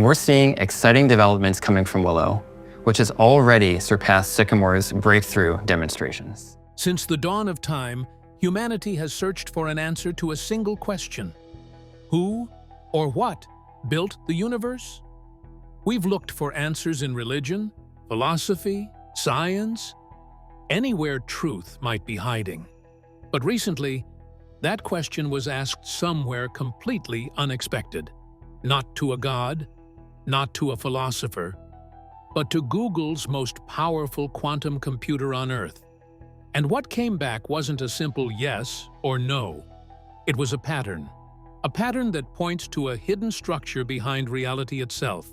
we're seeing exciting developments coming from Willow, which has already surpassed Sycamore's breakthrough demonstrations. Since the dawn of time, humanity has searched for an answer to a single question. Who or what built the universe? We've looked for answers in religion, philosophy, science, anywhere truth might be hiding. But recently, that question was asked somewhere completely unexpected. Not to a god, not to a philosopher, but to Google's most powerful quantum computer on Earth. And what came back wasn't a simple yes or no. It was a pattern that points to a hidden structure behind reality itself,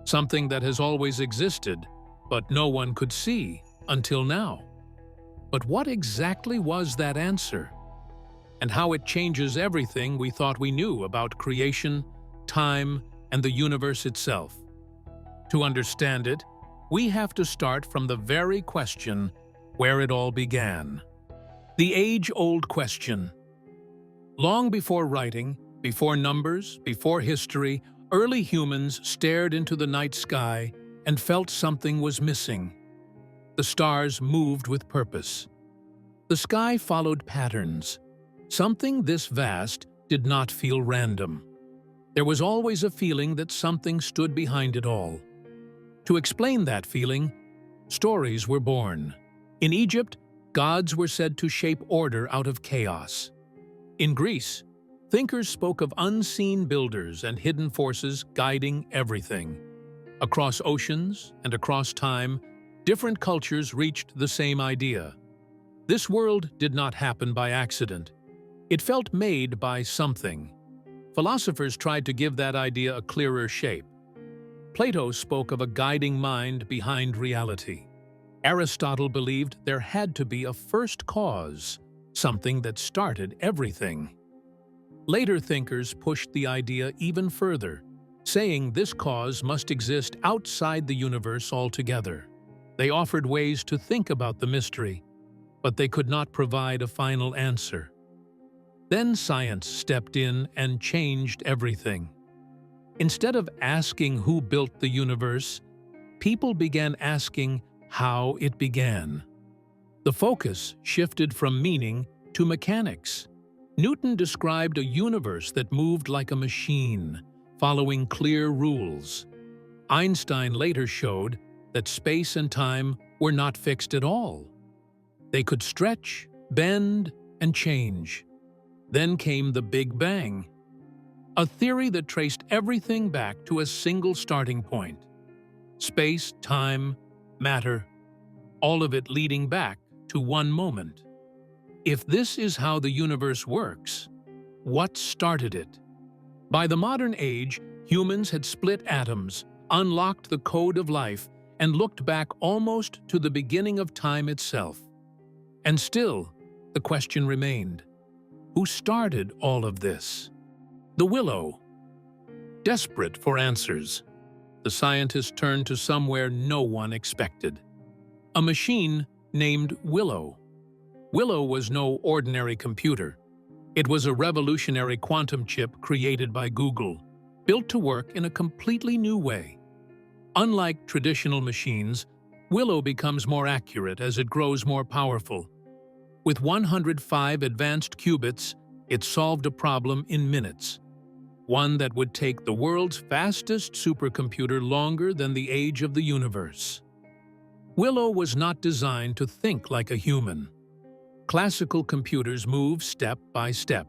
something that has always existed, but no one could see until now. But what exactly was that answer? And how it changes everything we thought we knew about creation, time, and the universe itself. To understand it, we have to start from the very question where it all began. The age-old question. Long before writing, before numbers, before history, early humans stared into the night sky and felt something was missing. The stars moved with purpose. The sky followed patterns. Something this vast did not feel random. There was always a feeling that something stood behind it all. To explain that feeling, stories were born. In Egypt, gods were said to shape order out of chaos. In Greece, thinkers spoke of unseen builders and hidden forces guiding everything. Across oceans and across time, different cultures reached the same idea. This world did not happen by accident. It felt made by something. Philosophers tried to give that idea a clearer shape. Plato spoke of a guiding mind behind reality. Aristotle believed there had to be a first cause, something that started everything. Later thinkers pushed the idea even further, saying this cause must exist outside the universe altogether. They offered ways to think about the mystery, but they could not provide a final answer. Then science stepped in and changed everything. Instead of asking who built the universe, people began asking how it began. The focus shifted from meaning to mechanics. Newton described a universe that moved like a machine, following clear rules. Einstein later showed that space and time were not fixed at all. They could stretch, bend, and change. Then came the Big Bang, a theory that traced everything back to a single starting point. Space, time, matter, all of it leading back to one moment. If this is how the universe works, what started it? By the modern age, humans had split atoms, unlocked the code of life, and looked back almost to the beginning of time itself. And still, the question remained. Who started all of this? The Willow. Desperate for answers, the scientists turned to somewhere no one expected. A machine named Willow. Willow was no ordinary computer. It was a revolutionary quantum chip created by Google, built to work in a completely new way. Unlike traditional machines, Willow becomes more accurate as it grows more powerful. With 105 advanced qubits, it solved a problem in minutes, one that would take the world's fastest supercomputer longer than the age of the universe. Willow was not designed to think like a human. Classical computers move step by step,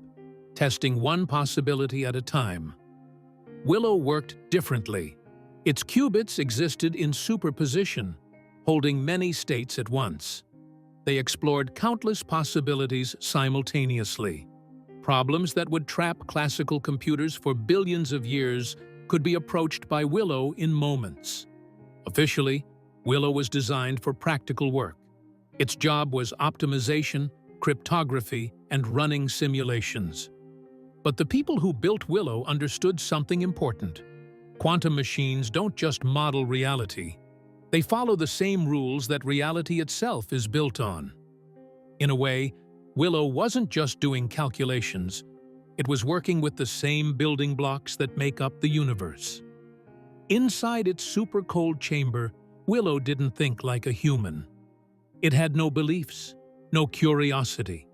testing one possibility at a time. Willow worked differently. Its qubits existed in superposition, holding many states at once. They explored countless possibilities simultaneously. Problems that would trap classical computers for billions of years could be approached by Willow in moments. Officially, Willow was designed for practical work. Its job was optimization, cryptography, and running simulations. But the people who built Willow understood something important. Quantum machines don't just model reality. They follow the same rules that reality itself is built on. In a way, Willow wasn't just doing calculations. It was working with the same building blocks that make up the universe. Inside its super-cold chamber, Willow didn't think like a human. It had no beliefs, no curiosity.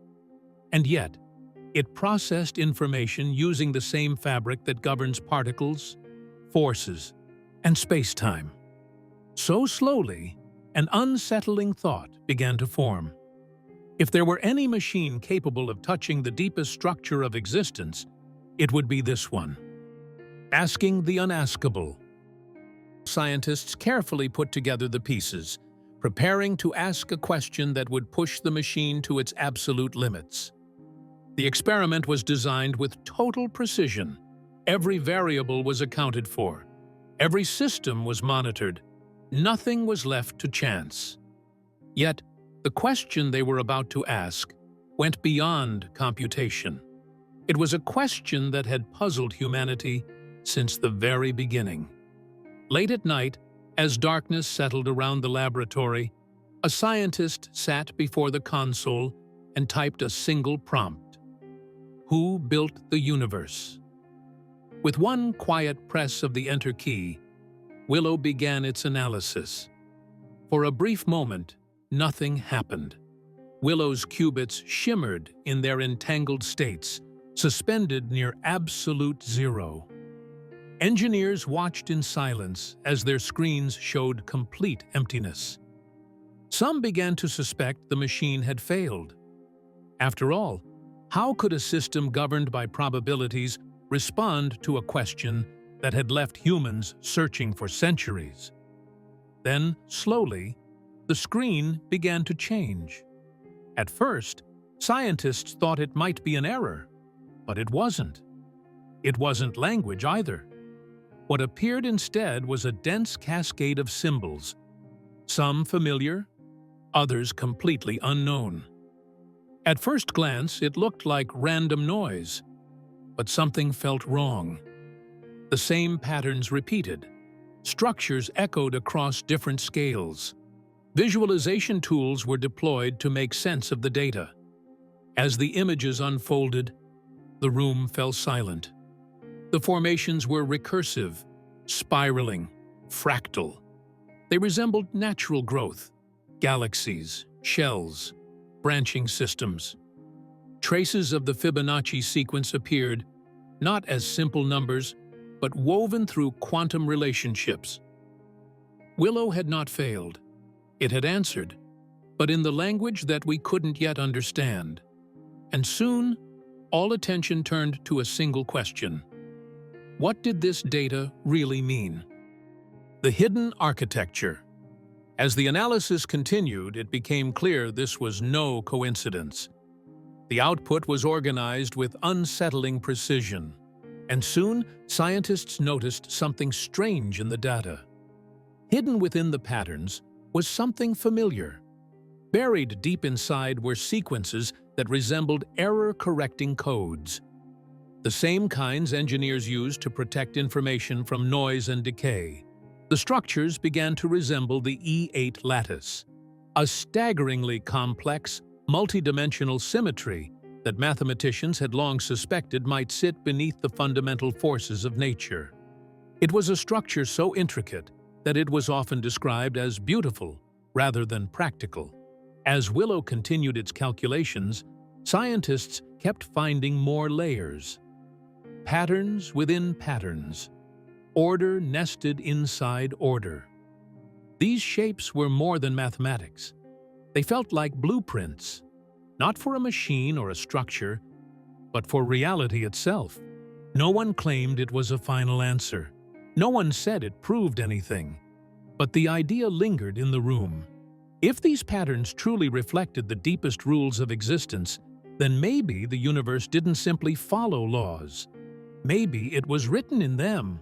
And yet, it processed information using the same fabric that governs particles, forces, and space-time. So slowly, an unsettling thought began to form. If there were any machine capable of touching the deepest structure of existence, it would be this one. Asking the unaskable. Scientists carefully put together the pieces, preparing to ask a question that would push the machine to its absolute limits. The experiment was designed with total precision. Every variable was accounted for. Every system was monitored. Nothing was left to chance. Yet, the question they were about to ask went beyond computation. It was a question that had puzzled humanity since the very beginning. Late at night, as darkness settled around the laboratory, a scientist sat before the console and typed a single prompt. Who built the universe? With one quiet press of the Enter key, Willow began its analysis. For a brief moment, nothing happened. Willow's qubits shimmered in their entangled states, suspended near absolute zero. Engineers watched in silence as their screens showed complete emptiness. Some began to suspect the machine had failed. After all, how could a system governed by probabilities respond to a question that had left humans searching for centuries? Then, slowly, the screen began to change. At first, scientists thought it might be an error, but it wasn't. It wasn't language either. What appeared instead was a dense cascade of symbols, some familiar, others completely unknown. At first glance, it looked like random noise, but something felt wrong. The same patterns repeated. Structures echoed across different scales. Visualization tools were deployed to make sense of the data. As the images unfolded, the room fell silent. The formations were recursive, spiraling, fractal. They resembled natural growth, galaxies, shells, branching systems. Traces of the Fibonacci sequence appeared, not as simple numbers, but woven through quantum relationships. Willow had not failed. It had answered, but in the language that we couldn't yet understand. And soon, all attention turned to a single question. What did this data really mean? The hidden architecture. As the analysis continued, it became clear this was no coincidence. The output was organized with unsettling precision, and soon scientists noticed something strange in the data. Hidden within the patterns was something familiar. Buried deep inside were sequences that resembled error-correcting codes. The same kinds engineers use to protect information from noise and decay. The structures began to resemble the E8 lattice, a staggeringly complex, multidimensional symmetry that mathematicians had long suspected might sit beneath the fundamental forces of nature. It was a structure so intricate that it was often described as beautiful rather than practical. As Willow continued its calculations, scientists kept finding more layers. Patterns within patterns. Order nested inside order. These shapes were more than mathematics. They felt like blueprints, not for a machine or a structure, but for reality itself. No one claimed it was a final answer. No one said it proved anything. But the idea lingered in the room. If these patterns truly reflected the deepest rules of existence, then maybe the universe didn't simply follow laws. Maybe it was written in them.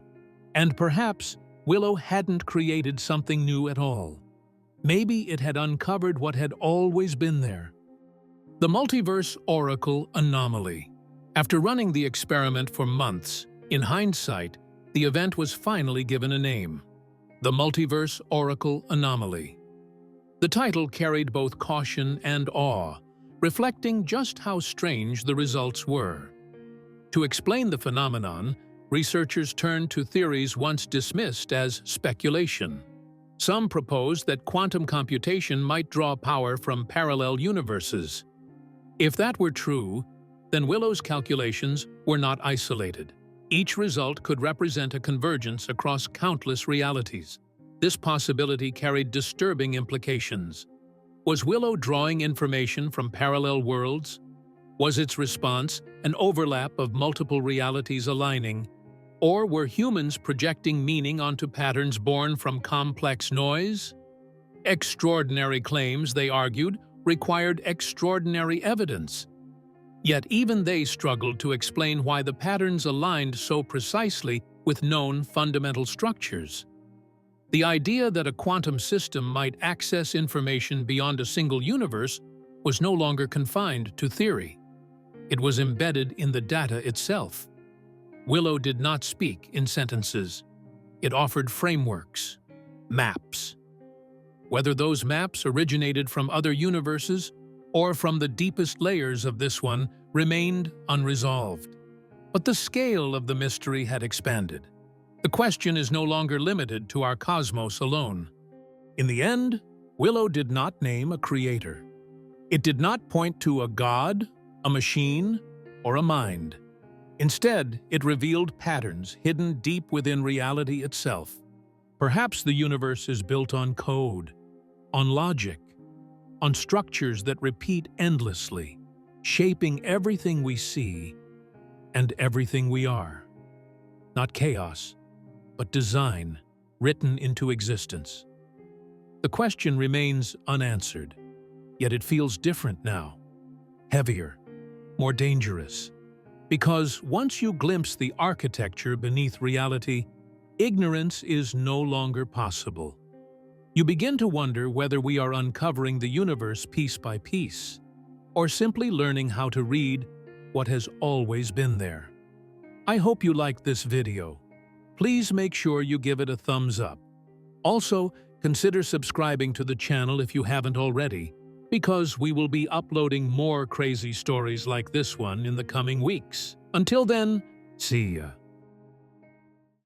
And perhaps Willow hadn't created something new at all. Maybe it had uncovered what had always been there. The Multiverse Oracle Anomaly. After running the experiment for months, in hindsight, the event was finally given a name: the Multiverse Oracle Anomaly. The title carried both caution and awe, reflecting just how strange the results were. To explain the phenomenon, researchers turned to theories once dismissed as speculation. Some proposed that quantum computation might draw power from parallel universes. If that were true, then Willow's calculations were not isolated. Each result could represent a convergence across countless realities. This possibility carried disturbing implications. Was Willow drawing information from parallel worlds? Was its response an overlap of multiple realities aligning? Or were humans projecting meaning onto patterns born from complex noise? Extraordinary claims, they argued, required extraordinary evidence. Yet even they struggled to explain why the patterns aligned so precisely with known fundamental structures. The idea that a quantum system might access information beyond a single universe was no longer confined to theory. It was embedded in the data itself. Willow did not speak in sentences. It offered frameworks, maps. Whether those maps originated from other universes or from the deepest layers of this one remained unresolved. But the scale of the mystery had expanded. The question is no longer limited to our cosmos alone. In the end, Willow did not name a creator. It did not point to a god, a machine, or a mind. Instead, it revealed patterns hidden deep within reality itself. Perhaps the universe is built on code, on logic, on structures that repeat endlessly, shaping everything we see and everything we are. Not chaos, but design written into existence. The question remains unanswered, yet it feels different now, heavier, more dangerous. Because once you glimpse the architecture beneath reality, ignorance is no longer possible. You begin to wonder whether we are uncovering the universe piece by piece, or simply learning how to read what has always been there. I hope you liked this video. Please make sure you give it a thumbs up. Also, consider subscribing to the channel if you haven't already, because we will be uploading more crazy stories like this one in the coming weeks. Until then, see ya.